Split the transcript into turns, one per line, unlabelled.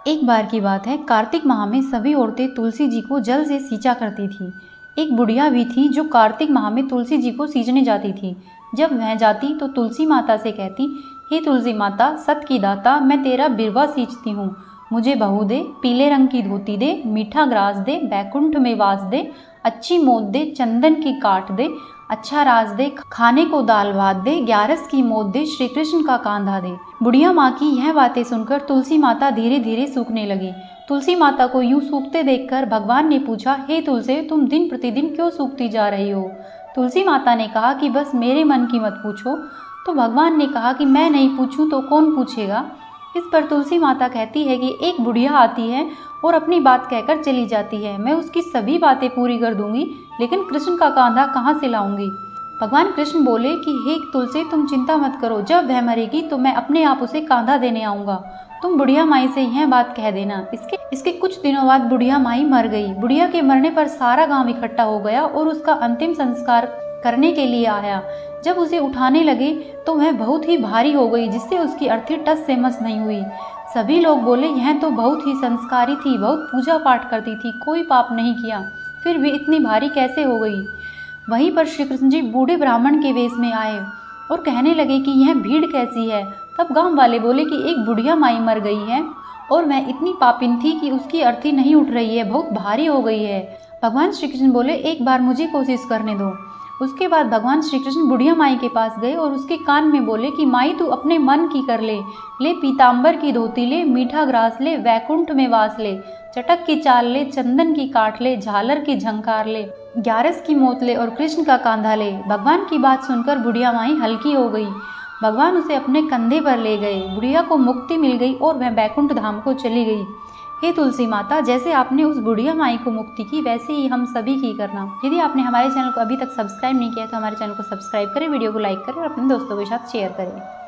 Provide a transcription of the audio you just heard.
एक बार की बात है, कार्तिक माह में सभी औरतें तुलसी जी को जल से सींचा करती थी। एक बुढ़िया भी थी जो कार्तिक माह में तुलसी जी को सींचने जाती थी। जब वह जाती तो तुलसी माता से कहती, हे तुलसी माता, सत की दाता, मैं तेरा बिरवा सींचती हूँ। मुझे बहू दे, पीले रंग की धोती दे, मीठा ग्रास दे, बैकुंठ में वास दे, अच्छी मोद दे, चंदन की काट दे, अच्छा राज दे, खाने को दाल भात दे, 11 की मोद दे, श्री कृष्ण का कांधा दे। बुढ़िया माँ की यह बातें सुनकर तुलसी माता धीरे धीरे सूखने लगी। तुलसी माता को यूं सूखते देखकर भगवान ने पूछा, हे तुलसी, तुम दिन प्रतिदिन क्यों सूखती जा रही हो? तुलसी माता ने कहा कि बस मेरे मन की मत पूछो। तो भगवान ने कहा कि मैं नहीं पूछूं तो कौन पूछेगा? इस पर तुलसी माता कहती है कि एक बुढ़िया आती है और अपनी बात कहकर चली जाती है। मैं उसकी सभी बातें पूरी कर दूंगी, लेकिन कृष्ण का कांधा कहाँ से लाऊंगी? भगवान कृष्ण बोले कि हे तुलसी, तुम चिंता मत करो, जब वह मरेगी तो मैं अपने आप उसे कांधा देने आऊँगा। तुम बुढ़िया माई से यह बात कह देना। इसके कुछ दिनों बाद बुढ़िया माई मर गई। बुढ़िया के मरने पर सारा गांव इकट्ठा हो गया और उसका अंतिम संस्कार करने के लिए आया। जब उसे उठाने लगे तो वह बहुत ही भारी हो गई, जिससे उसकी अर्थी टस से मस नहीं हुई। सभी लोग बोले, यह तो बहुत ही संस्कारी थी, बहुत पूजा पाठ करती थी, कोई पाप नहीं किया, फिर भी इतनी भारी कैसे हो गई? वहीं पर श्री कृष्ण जी बूढ़े ब्राह्मण के वेश में आए और कहने लगे कि यह भीड़ कैसी है? तब गांव वाले बोले कि एक बुढ़िया माई मर गई है और वह इतनी पापिन थी कि उसकी अर्थी नहीं उठ रही है, बहुत भारी हो गई है। भगवान श्री कृष्ण बोले, एक बार मुझे कोशिश करने दो। उसके बाद भगवान श्री कृष्ण बुढ़िया माई के पास गए और उसके कान में बोले कि माई, तू अपने मन की कर ले पीताम्बर की धोती ले, मीठा ग्रास ले, वैकुंठ में वास ले, चटक की चाल ले, चंदन की काट ले, झालर की झंकार ले, 11 की मोत ले और कृष्ण का कांधा ले। भगवान की बात सुनकर बुढ़िया माई हल्की हो गई। भगवान उसे अपने कंधे पर ले गए। बुढ़िया को मुक्ति मिल गई और वह बैकुंठ धाम को चली गई। हे तुलसी माता, जैसे आपने उस बुढ़िया माई को मुक्ति की, वैसे ही हम सभी की करना। यदि आपने हमारे चैनल को अभी तक सब्सक्राइब नहीं किया तो हमारे चैनल को सब्सक्राइब करें, वीडियो को लाइक करें और अपने दोस्तों के साथ शेयर करें।